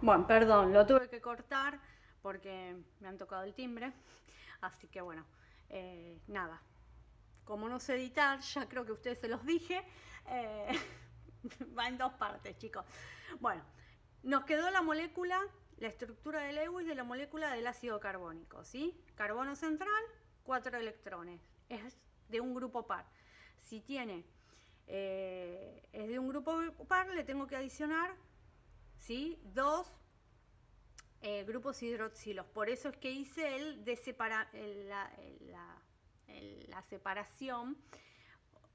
Bueno, perdón, lo tuve que cortar porque me han tocado el timbre. Así que bueno, nada. Como no sé editar, ya creo que a ustedes se los dije. eh, Va en dos partes, chicos. Bueno, nos quedó la molécula, la estructura de Lewis de la molécula del ácido carbónico, ¿sí? Carbono central, 4 electrones. Es de un grupo par. Si tiene, es de un grupo par, le tengo que adicionar, ¿sí? Dos grupos hidroxilos. Por eso es que hice la separación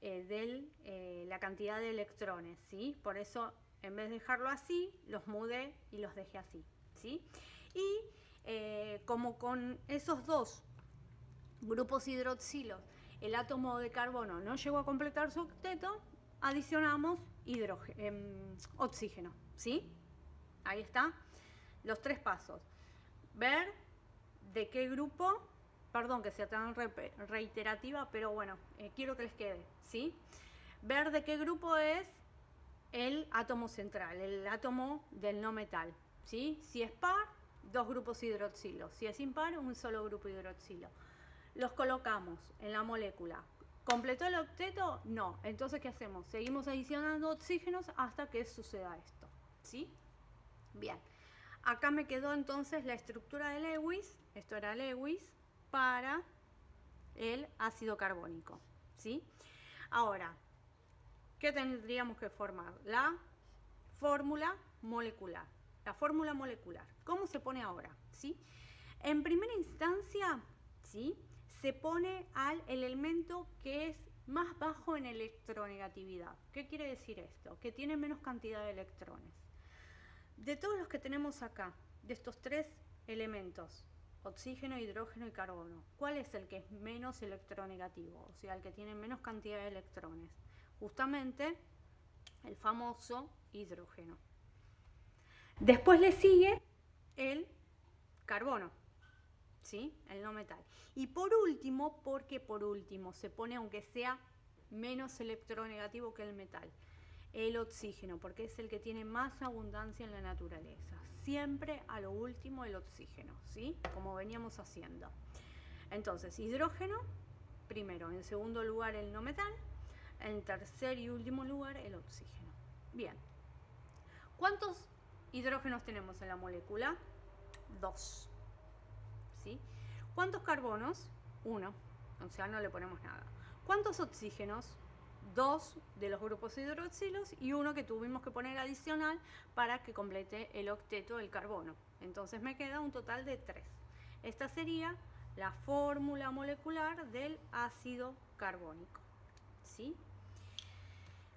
de la cantidad de electrones, ¿sí? Por eso, en vez de dejarlo así, los mudé y los dejé así, ¿sí? Y como con esos dos grupos hidroxilos el átomo de carbono no llegó a completar su octeto, adicionamos oxígeno, ¿sí? Ahí está, los tres pasos. Ver de qué grupo, perdón que sea tan reiterativa, pero bueno, quiero que les quede, ¿sí? Ver de qué grupo es el átomo central, el átomo del no metal, ¿sí? Si es par, dos grupos hidroxilos. Si es impar, un solo grupo hidroxilo. Los colocamos en la molécula. ¿Completó el octeto? No. Entonces, ¿qué hacemos? Seguimos adicionando oxígenos hasta que suceda esto, ¿sí? Bien. Acá me quedó entonces la estructura de Lewis, esto era Lewis, para el ácido carbónico, ¿sí? Ahora, ¿qué tendríamos que formar? La fórmula molecular. La fórmula molecular. ¿Cómo se pone ahora? ¿Sí? En primera instancia, ¿sí? Se pone al elemento que es más bajo en electronegatividad. ¿Qué quiere decir esto? Que tiene menos cantidad de electrones. De todos los que tenemos acá, de estos tres elementos, oxígeno, hidrógeno y carbono, ¿cuál es el que es menos electronegativo? O sea, el que tiene menos cantidad de electrones. Justamente el famoso hidrógeno. Después le sigue el carbono, ¿sí? El no metal. Y por último, porque por último se pone aunque sea menos electronegativo que el metal, el oxígeno, porque es el que tiene más abundancia en la naturaleza. Siempre a lo último el oxígeno, ¿sí? Como veníamos haciendo. Entonces, hidrógeno, primero. En segundo lugar, el no metal. En tercer y último lugar, el oxígeno. Bien. ¿Cuántos hidrógenos tenemos en la molécula? 2. ¿Sí? ¿Cuántos carbonos? 1. O sea, no le ponemos nada. ¿Cuántos oxígenos? 2 de los grupos hidroxilos y uno que tuvimos que poner adicional para que complete el octeto del carbono. Entonces me queda un total de 3. Esta sería la fórmula molecular del ácido carbónico, ¿sí?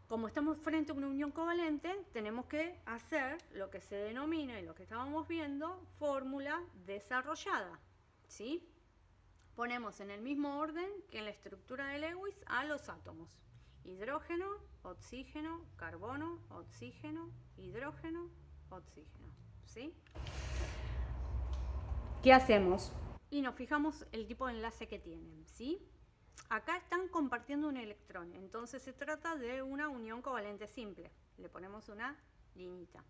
Como estamos frente a una unión covalente, tenemos que hacer lo que se denomina, y lo que estábamos viendo, fórmula desarrollada, ¿sí? Ponemos en el mismo orden que en la estructura de Lewis a los átomos. Hidrógeno, oxígeno, carbono, oxígeno, hidrógeno, oxígeno, ¿sí? ¿Qué hacemos? Y nos fijamos el tipo de enlace que tienen, ¿sí? Acá están compartiendo un electrón, entonces se trata de una unión covalente simple. Le ponemos una liñita.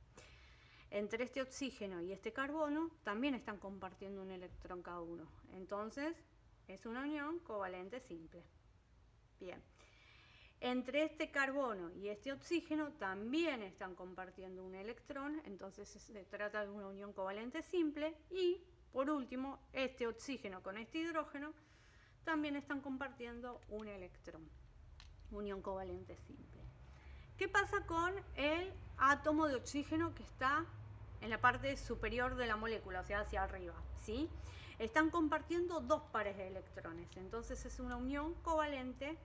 Entre este oxígeno y este carbono también están compartiendo un electrón cada uno. Entonces es una unión covalente simple. Bien. Entre este carbono y este oxígeno también están compartiendo un electrón, entonces se trata de una unión covalente simple. Y por último, este oxígeno con este hidrógeno también están compartiendo un electrón, unión covalente simple. ¿Qué pasa con el átomo de oxígeno que está en la parte superior de la molécula, o sea, hacia arriba, ¿sí? Están compartiendo dos pares de electrones, entonces es una unión covalente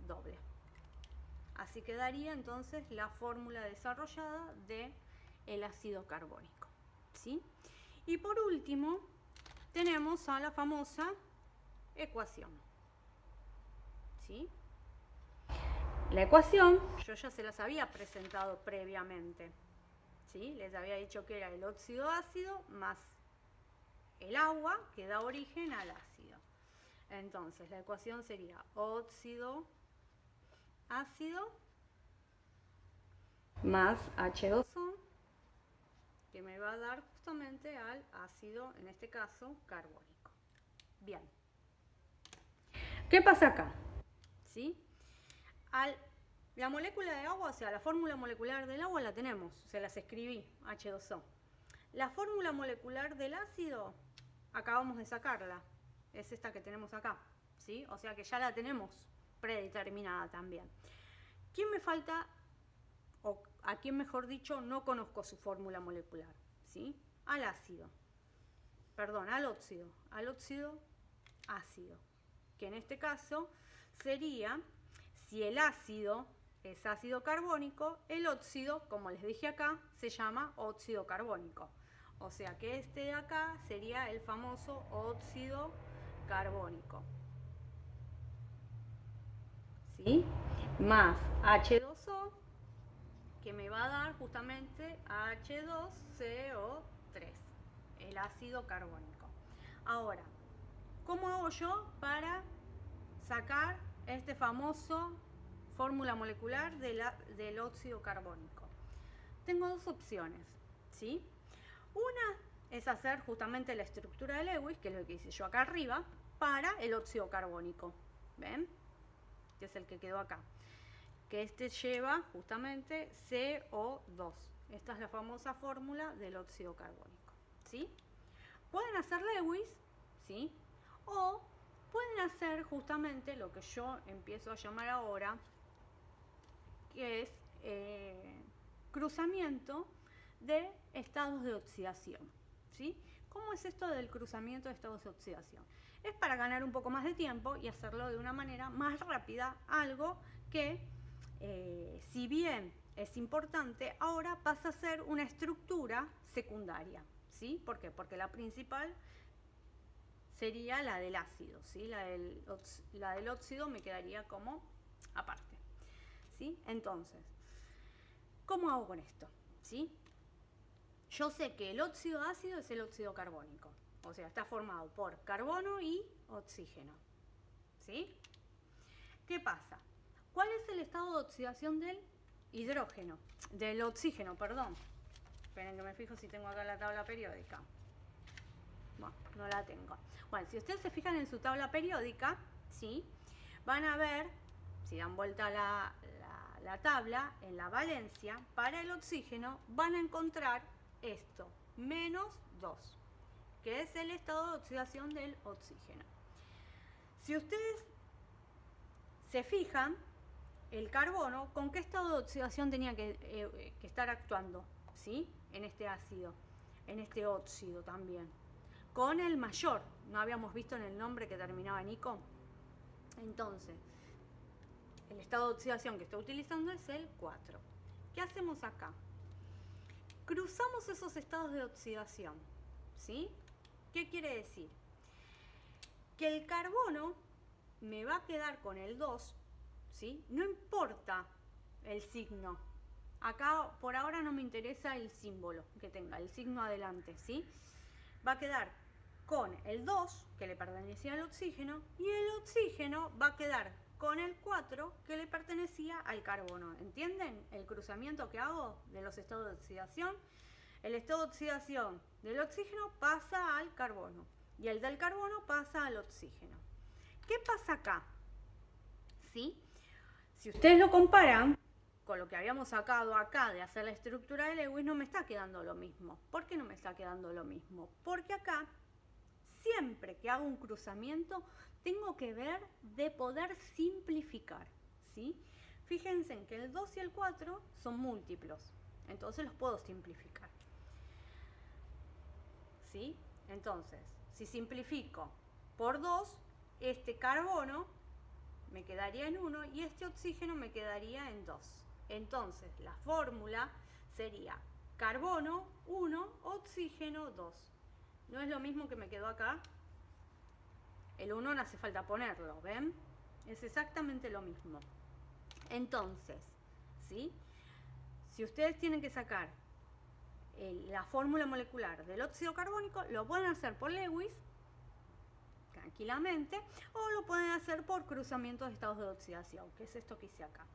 doble. Así quedaría entonces la fórmula desarrollada del ácido carbónico, ¿sí? Y por último, tenemos a la famosa ecuación, ¿sí? La ecuación yo ya se las había presentado previamente, ¿sí? Les había dicho que era el óxido ácido más el agua que da origen al ácido. Entonces la ecuación sería óxido ácido más H2O que me va a dar justamente al ácido, en este caso, carbónico. Bien. ¿Qué pasa acá? ¿Sí? La molécula de agua, o sea, la fórmula molecular del agua la tenemos, se las escribí, H2O. La fórmula molecular del ácido, acabamos de sacarla, es esta que tenemos acá, ¿sí? O sea que ya la tenemos predeterminada también. ¿Quién me falta, o a quién mejor dicho, no conozco su fórmula molecular? ¿Sí? Al ácido, perdón, al óxido ácido, que en este caso sería, si el ácido es ácido carbónico, el óxido, como les dije acá, se llama óxido carbónico. O sea que este de acá sería el famoso óxido carbónico. ¿Sí? Más H2O, que me va a dar justamente H2CO3, el ácido carbónico. Ahora, ¿cómo hago yo para sacar este famoso fórmula molecular del óxido carbónico? Tengo dos opciones, ¿sí? Una es hacer justamente la estructura de Lewis, que es lo que hice yo acá arriba, para el óxido carbónico. ¿Ven? Que es el que quedó acá. Que este lleva justamente CO2. Esta es la famosa fórmula del óxido carbónico, ¿sí? Pueden hacer Lewis, ¿sí? O pueden hacer justamente lo que yo empiezo a llamar ahora, que es cruzamiento de estados de oxidación, ¿sí? ¿Cómo es esto del cruzamiento de estados de oxidación? Es para ganar un poco más de tiempo y hacerlo de una manera más rápida, algo que, si bien es importante, ahora pasa a ser una estructura secundaria, ¿sí? ¿Por qué? Porque la principal sería la del ácido, ¿sí? La del óxido me quedaría como aparte, ¿sí? Entonces, ¿cómo hago con esto? ¿Sí? Yo sé que el óxido ácido es el óxido carbónico, o sea, está formado por carbono y oxígeno, ¿sí? ¿Qué pasa? ¿Cuál es el estado de oxidación del hidrógeno? Del oxígeno, perdón. Esperen que me fijo si tengo acá la tabla periódica. Bueno, no la tengo. Bueno, si ustedes se fijan en su tabla periódica, ¿sí? Van a ver, si dan vuelta la tabla, en la valencia, para el oxígeno van a encontrar esto, -2, que es el estado de oxidación del oxígeno. Si ustedes se fijan, el carbono, ¿con qué estado de oxidación tenía que estar actuando? ¿Sí? En este ácido, en este óxido también. Con el mayor, ¿no habíamos visto en el nombre que terminaba en ico? Entonces, el estado de oxidación que está utilizando es el 4. ¿Qué hacemos acá? Cruzamos esos estados de oxidación, ¿sí? ¿Qué quiere decir? Que el carbono me va a quedar con el 2, ¿sí? No importa el signo. Acá por ahora no me interesa el símbolo que tenga, el signo adelante, ¿sí? Va a quedar con el 2, que le pertenecía al oxígeno, y el oxígeno va a quedar con el 4, que le pertenecía al carbono. ¿Entienden el cruzamiento que hago de los estados de oxidación? El estado de oxidación del oxígeno pasa al carbono, y el del carbono pasa al oxígeno. ¿Qué pasa acá? ¿Sí? Si ustedes lo comparan con lo que habíamos sacado acá de hacer la estructura de Lewis, no me está quedando lo mismo. ¿Por qué no me está quedando lo mismo? Porque acá, siempre que hago un cruzamiento, tengo que ver de poder simplificar, ¿sí? Fíjense en que el 2 y el 4 son múltiplos, entonces los puedo simplificar, ¿sí? Entonces, si simplifico por 2, este carbono me quedaría en 1 y este oxígeno me quedaría en 2. Entonces, la fórmula sería carbono 1, oxígeno 2. ¿No es lo mismo que me quedó acá? El 1 no hace falta ponerlo, ¿ven? Es exactamente lo mismo. Entonces, ¿sí? Si ustedes tienen que sacar la fórmula molecular del óxido carbónico, lo pueden hacer por Lewis, tranquilamente, o lo pueden hacer por cruzamiento de estados de oxidación, que es esto que hice acá,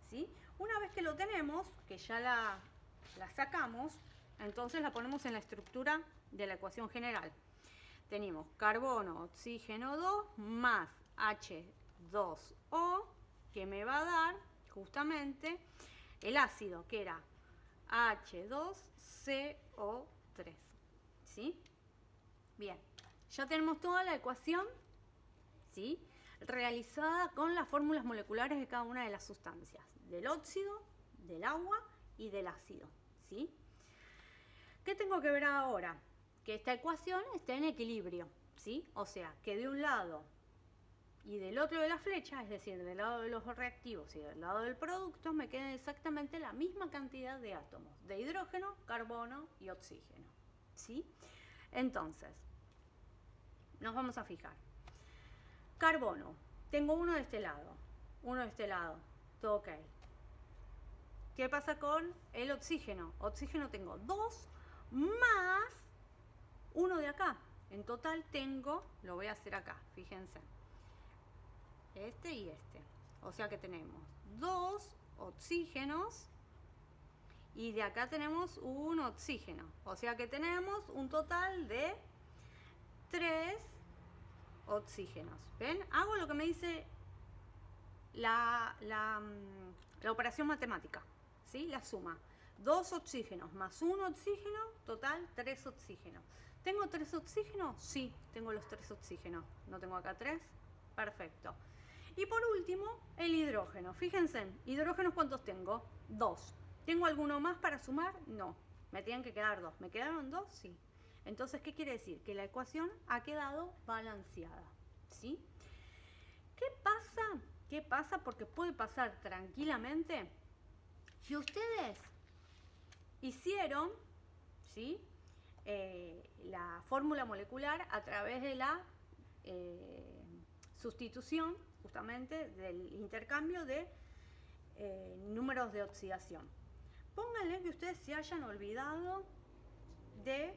¿sí? Una vez que lo tenemos, que ya la sacamos, Entonces la ponemos en la estructura de la ecuación general. Tenemos carbono, oxígeno 2 más H2O, que me va a dar justamente el ácido, que era H2CO3. ¿Sí? Bien, ya tenemos toda la ecuación, ¿sí?, realizada con las fórmulas moleculares de cada una de las sustancias, del óxido, del agua y del ácido, ¿sí? ¿Qué tengo que ver ahora? Que esta ecuación esté en equilibrio, ¿sí? O sea, que de un lado y del otro de la flecha, es decir, del lado de los reactivos y del lado del producto, me queden exactamente la misma cantidad de átomos, de hidrógeno, carbono y oxígeno, ¿sí? Entonces, nos vamos a fijar. Carbono, tengo uno de este lado, todo ok. ¿Qué pasa con el oxígeno? Oxígeno tengo 2 más uno de acá. En total tengo, lo voy a hacer acá, fíjense, este y este. O sea que tenemos 2 oxígenos y de acá tenemos un oxígeno. O sea que tenemos un total de 3 oxígenos. ¿Ven? Hago lo que me dice la operación matemática, ¿sí? La suma. 2 oxígenos más 1 oxígeno, total 3 oxígenos. ¿Tengo 3 oxígenos? Sí, tengo los 3 oxígenos. ¿No tengo acá 3? Perfecto. Y por último, el hidrógeno. Fíjense, hidrógenos, ¿cuántos tengo? 2. ¿Tengo alguno más para sumar? No. Me tienen que quedar 2. ¿Me quedaron 2? Sí. Entonces, ¿qué quiere decir? Que la ecuación ha quedado balanceada, ¿sí? ¿Qué pasa? ¿Qué pasa? Porque puede pasar tranquilamente si ustedes hicieron, ¿sí?, la fórmula molecular a través de la sustitución, justamente, del intercambio de números de oxidación. Pónganle que ustedes se hayan olvidado de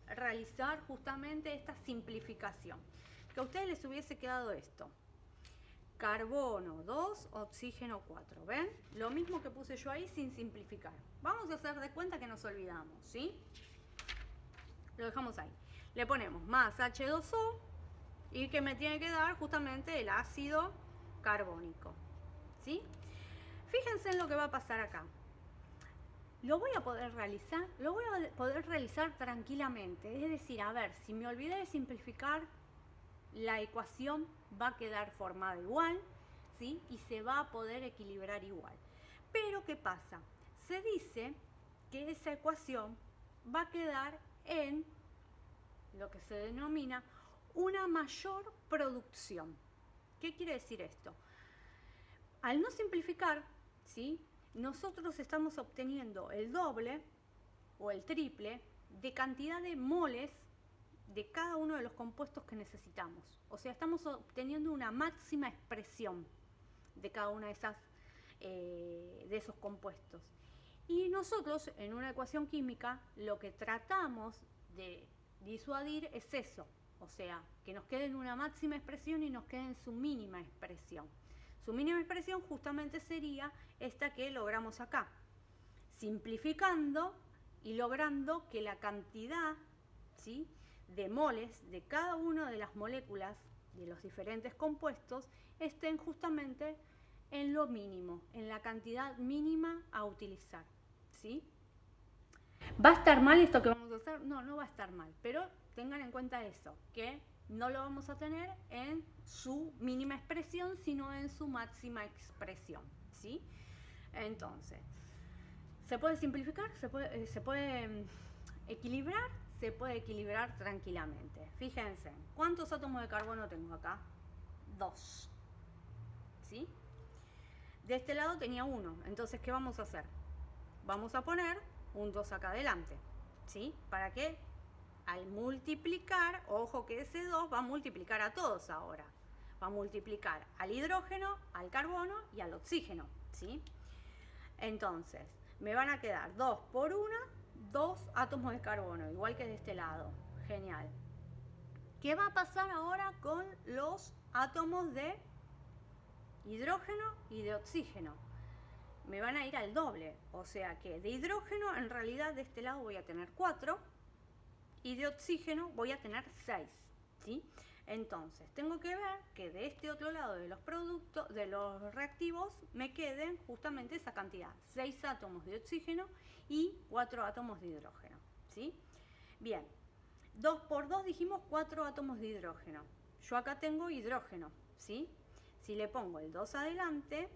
realizar justamente esta simplificación, que a ustedes les hubiese quedado esto: carbono 2, oxígeno 4. ¿Ven? Lo mismo que puse yo ahí sin simplificar. Vamos a hacer de cuenta que nos olvidamos, ¿sí? Lo dejamos ahí. Le ponemos más H2O y que me tiene que dar justamente el ácido carbónico, ¿sí? Fíjense en lo que va a pasar acá. Lo voy a poder realizar tranquilamente. Es decir, a ver, si me olvidé de simplificar, la ecuación va a quedar formada igual, ¿sí? Y se va a poder equilibrar igual. Pero, ¿qué pasa? Se dice que esa ecuación va a quedar en lo que se denomina una mayor producción. ¿Qué quiere decir esto? Al no simplificar, ¿sí?, nosotros estamos obteniendo el doble o el triple de cantidad de moles de cada uno de los compuestos que necesitamos. O sea, estamos obteniendo una máxima expresión de cada una de esos compuestos. Y nosotros, en una ecuación química, lo que tratamos de disuadir es eso. O sea, que nos quede en una máxima expresión y nos quede en su mínima expresión. Su mínima expresión justamente sería esta que logramos acá, simplificando y logrando que la cantidad, ¿sí?, de moles de cada una de las moléculas de los diferentes compuestos estén justamente en lo mínimo, en la cantidad mínima a utilizar, ¿sí? ¿Va a estar mal esto que vamos a hacer? No, no va a estar mal, pero tengan en cuenta eso, que no lo vamos a tener en su mínima expresión, sino en su máxima expresión, ¿sí? Entonces, ¿se puede simplificar? ¿Se puede equilibrar? Se puede equilibrar tranquilamente. Fíjense, ¿cuántos átomos de carbono tengo acá? 2, ¿sí? De este lado tenía 1, entonces, ¿qué vamos a hacer? Vamos a poner un 2 acá adelante, ¿sí? ¿Para qué? Al multiplicar, ojo que ese 2 va a multiplicar a todos ahora. Va a multiplicar al hidrógeno, al carbono y al oxígeno, ¿sí? Entonces, me van a quedar 2 por 1, 2 átomos de carbono, igual que de este lado. Genial. ¿Qué va a pasar ahora con los átomos de hidrógeno y de oxígeno? me van a ir al doble. O sea que de hidrógeno en realidad de este lado voy a tener 4 y de oxígeno voy a tener 6, ¿sí? Entonces tengo que ver que de este otro lado de los productos, de los reactivos, me queden justamente esa cantidad, 6 átomos de oxígeno y 4 átomos de hidrógeno, ¿sí? Bien, 2 por 2 dijimos 4 átomos de hidrógeno. Yo acá tengo hidrógeno, ¿sí? Si le pongo el 2 adelante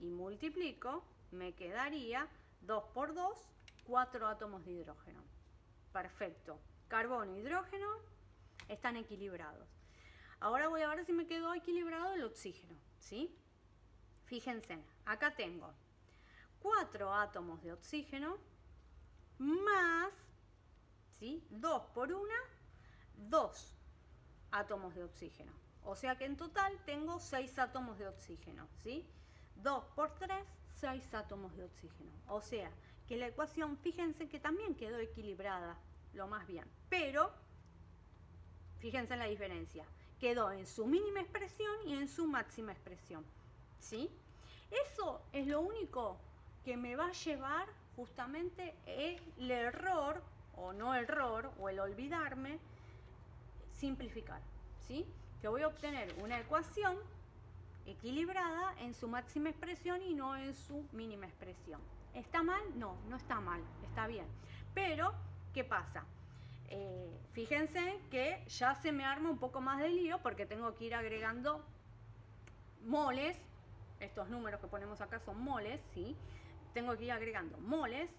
y multiplico, me quedaría 2 por 2, 4 átomos de hidrógeno. Perfecto. Carbono e hidrógeno están equilibrados. Ahora voy a ver si me quedó equilibrado el oxígeno, ¿sí? Fíjense, acá tengo 4 átomos de oxígeno más, ¿sí? 2 por 1, 2 átomos de oxígeno. O sea que en total tengo 6 átomos de oxígeno, ¿sí? 2 por 3, 6 átomos de oxígeno. O sea que la ecuación, fíjense que también quedó equilibrada lo más bien. Pero, fíjense en la diferencia. Quedó en su mínima expresión y en su máxima expresión, ¿sí? Eso es lo único que me va a llevar justamente el error, o no error, o el olvidarme, simplificar, ¿sí? Que voy a obtener una ecuación equilibrada en su máxima expresión y no en su mínima expresión. ¿Está mal? No, no está mal, está bien. Pero, ¿qué pasa? Fíjense que ya se me arma un poco más de lío porque tengo que ir agregando moles. Estos números que ponemos acá son moles, ¿sí? Tengo que ir agregando moles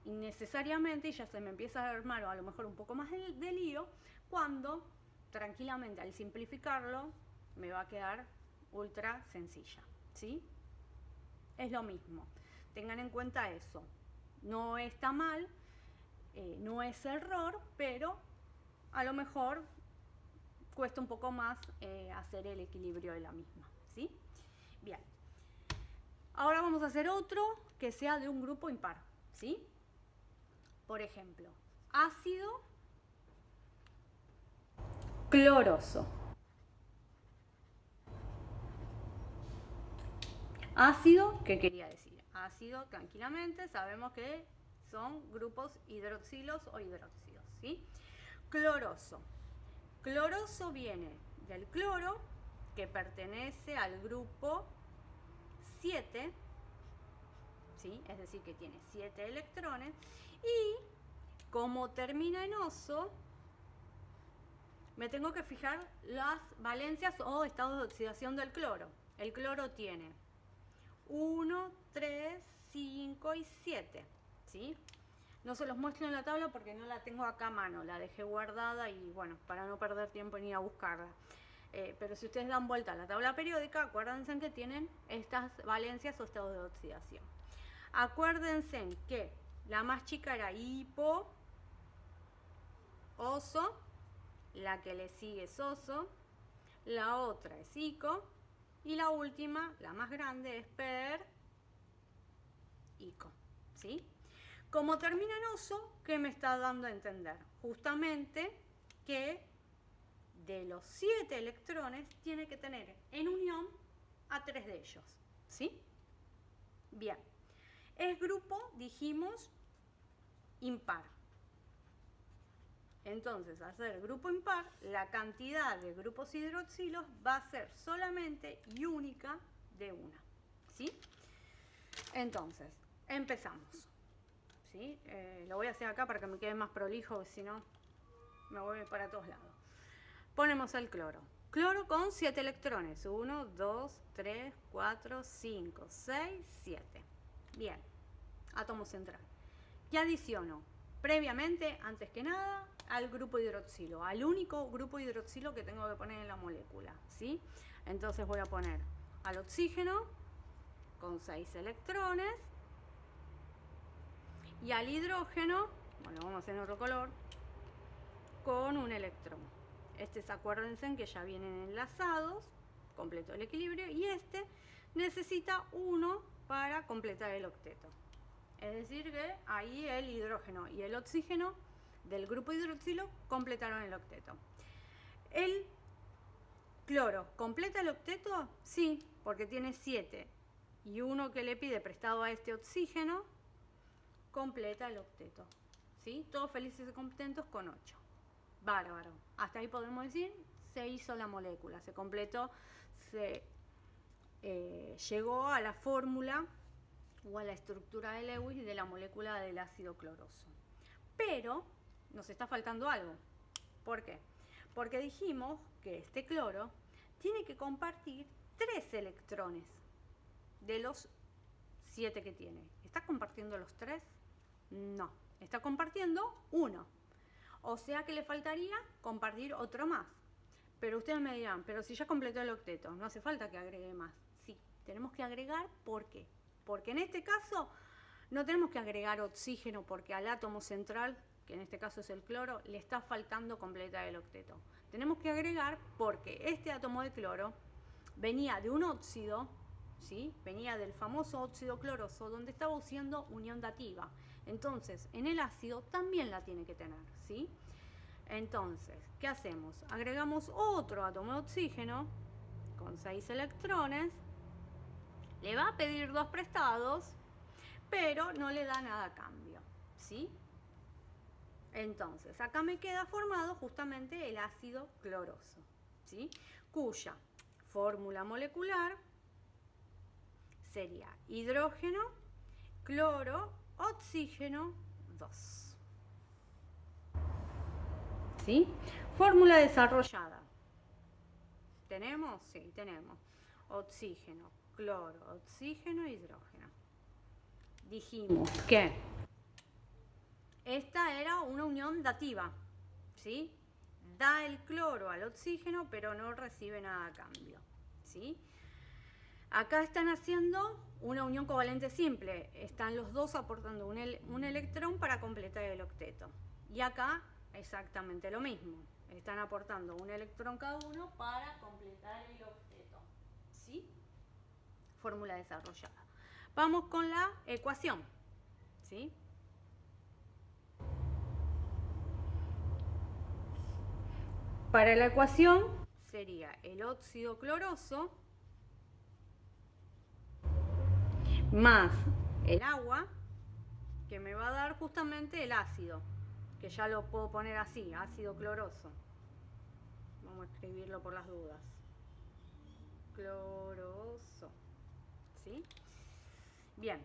innecesariamente y ya se me empieza a armar a lo mejor un poco más de lío cuando tranquilamente al simplificarlo me va a quedar ultra sencilla, ¿sí? Es lo mismo. Tengan en cuenta eso. No está mal, no es error, pero a lo mejor cuesta un poco más hacer el equilibrio de la misma, ¿sí? Bien. Ahora vamos a hacer otro que sea de un grupo impar, ¿sí? Por ejemplo, ácido cloroso. Ácido, ¿qué quería decir? Ácido, tranquilamente, sabemos que son grupos hidroxilos o hidróxidos, ¿sí? Cloroso. Cloroso viene del cloro, que pertenece al grupo 7, ¿sí? Es decir, que tiene 7 electrones, y como termina en oso, me tengo que fijar las valencias o estados de oxidación del cloro. El cloro tiene 1, 3, 5 y 7, ¿sí? No se los muestro en la tabla porque no la tengo acá a mano, la dejé guardada y bueno, para no perder tiempo ni ir a buscarla. Pero si ustedes dan vuelta a la tabla periódica, acuérdense que tienen estas valencias o estados de oxidación. Acuérdense que la más chica era hipo, oso, la que le sigue es oso, la otra es ico y la última, la más grande, es per, ico, ¿sí? Como termina en oso, ¿qué me está dando a entender? Justamente que de los 7 electrones tiene que tener en unión a 3 de ellos, ¿sí? Bien, es grupo, dijimos, impar. Entonces, al ser grupo impar, la cantidad de grupos hidroxilos va a ser solamente y única de una, ¿sí? Entonces, empezamos. ¿Sí? Lo voy a hacer acá para que me quede más prolijo, si no me voy para todos lados. Ponemos el cloro. Cloro con 7 electrones. 1, 2, 3, 4, 5, 6, 7. Bien. Átomo central. Y adiciono previamente, antes que nada, al grupo hidroxilo. Al único grupo hidroxilo que tengo que poner en la molécula, ¿sí? Entonces voy a poner al oxígeno con 6 electrones. Y al hidrógeno, bueno, vamos a hacer en otro color, con un electrón. Acuérdense que ya vienen enlazados, completó el equilibrio, y este necesita uno para completar el octeto. Es decir que ahí el hidrógeno y el oxígeno del grupo hidroxilo completaron el octeto. ¿El cloro completa el octeto? Sí, porque tiene 7 y uno que le pide prestado a este oxígeno, completa el octeto. ¿Sí? Todos felices y contentos con 8. Bárbaro. Hasta ahí podemos decir, se hizo la molécula, se completó, se llegó a la fórmula o a la estructura de Lewis de la molécula del ácido cloroso. Pero nos está faltando algo. ¿Por qué? Porque dijimos que este cloro tiene que compartir 3 electrones de los 7 que tiene. ¿Está compartiendo los 3? No, está compartiendo 1. O sea que le faltaría compartir otro más. Pero ustedes me dirán, pero si ya completó el octeto, no hace falta que agregue más. Sí, tenemos que agregar, ¿por qué? Porque en este caso no tenemos que agregar oxígeno porque al átomo central, que en este caso es el cloro, le está faltando completar el octeto. Tenemos que agregar porque este átomo de cloro venía de un óxido, ¿sí? Venía del famoso óxido cloroso donde estaba usando unión dativa. Entonces, en el ácido también la tiene que tener, ¿sí? Entonces, ¿qué hacemos? Agregamos otro átomo de oxígeno con 6 electrones. Le va a pedir 2 prestados, pero no le da nada a cambio, ¿sí? Entonces, acá me queda formado justamente el ácido cloroso, ¿sí? Cuya fórmula molecular sería hidrógeno, cloro, oxígeno, 2. ¿Sí? Fórmula desarrollada. ¿Tenemos? Sí, tenemos. Oxígeno, cloro, oxígeno, hidrógeno. Dijimos que esta era una unión dativa, ¿sí? Da el cloro al oxígeno, pero no recibe nada a cambio, ¿sí? Acá están haciendo una unión covalente simple. Están los dos aportando un electrón para completar el octeto. Y acá exactamente lo mismo. Están aportando un electrón cada uno para completar el octeto, ¿sí? Fórmula desarrollada. Vamos con la ecuación, ¿sí? Para la ecuación sería el óxido cloroso más el agua, que me va a dar justamente el ácido, que ya lo puedo poner así, ácido cloroso. Vamos a escribirlo por las dudas. Cloroso, ¿sí? Bien,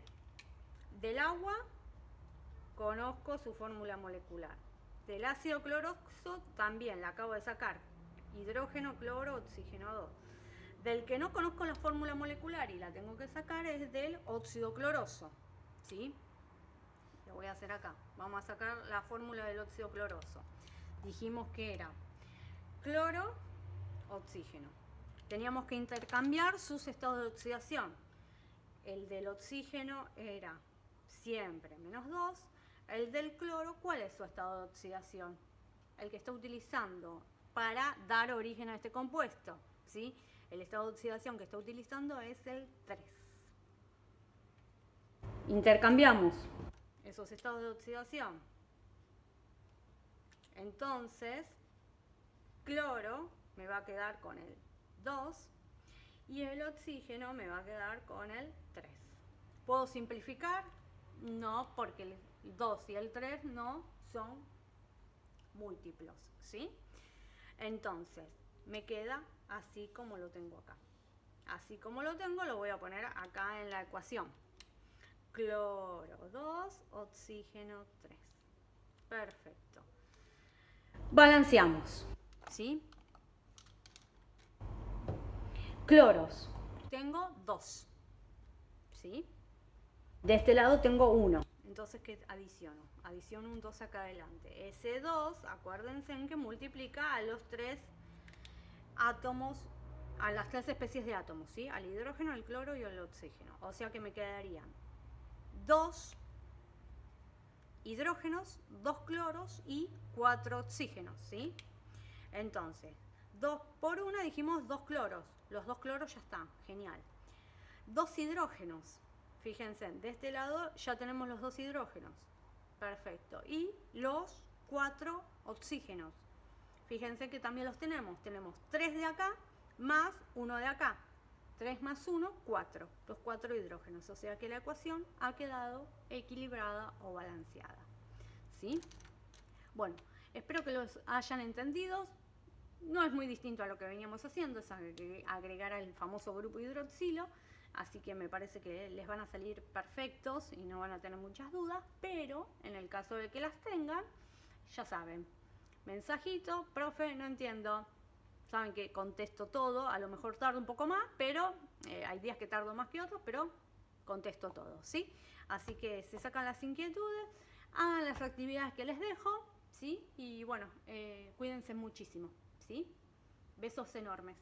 del agua conozco su fórmula molecular. Del ácido cloroso también la acabo de sacar. Hidrógeno, cloro, oxígeno 2. Del que no conozco la fórmula molecular y la tengo que sacar es del óxido cloroso, ¿sí? Lo voy a hacer acá. Vamos a sacar la fórmula del óxido cloroso. Dijimos que era cloro, oxígeno. Teníamos que intercambiar sus estados de oxidación. El del oxígeno era siempre -2. El del cloro, ¿cuál es su estado de oxidación? El que está utilizando para dar origen a este compuesto, ¿sí? El estado de oxidación que está utilizando es el 3. Intercambiamos esos estados de oxidación. Entonces, cloro me va a quedar con el 2 y el oxígeno me va a quedar con el 3. ¿Puedo simplificar? No, porque el 2 y el 3 no son múltiplos, ¿sí? Entonces, me queda así como lo tengo acá. Así como lo tengo, lo voy a poner acá en la ecuación. Cloro 2, oxígeno 3. Perfecto. Balanceamos, ¿sí? Cloros. Tengo 2, ¿sí? De este lado tengo 1. Entonces, ¿qué adiciono? Adiciono un 2 acá adelante. Ese 2, acuérdense en que multiplica a los 3 átomos, a las 3 especies de átomos, ¿sí? Al hidrógeno, al cloro y al oxígeno. O sea que me quedarían 2 hidrógenos, 2 cloros y 4 oxígenos, ¿sí? Entonces, 2 por 1 dijimos 2 cloros. Los 2 cloros ya están, genial. 2 hidrógenos. Fíjense, de este lado ya tenemos los 2 hidrógenos. Perfecto. Y los 4 oxígenos. Fíjense que también los tenemos. Tenemos 3 de acá más 1 de acá. 3 más 1, 4. Los 4 hidrógenos. O sea que la ecuación ha quedado equilibrada o balanceada. ¿Sí? Bueno, espero que los hayan entendido. No es muy distinto a lo que veníamos haciendo, es agregar al famoso grupo hidroxilo. Así que me parece que les van a salir perfectos y no van a tener muchas dudas. Pero en el caso de que las tengan, ya saben. Mensajito, profe, no entiendo. Saben que contesto todo, a lo mejor tardo un poco más, pero hay días que tardo más que otros, pero contesto todo, ¿sí? Así que se sacan las inquietudes, hagan las actividades que les dejo, ¿sí? Y bueno, cuídense muchísimo, ¿sí? Besos enormes.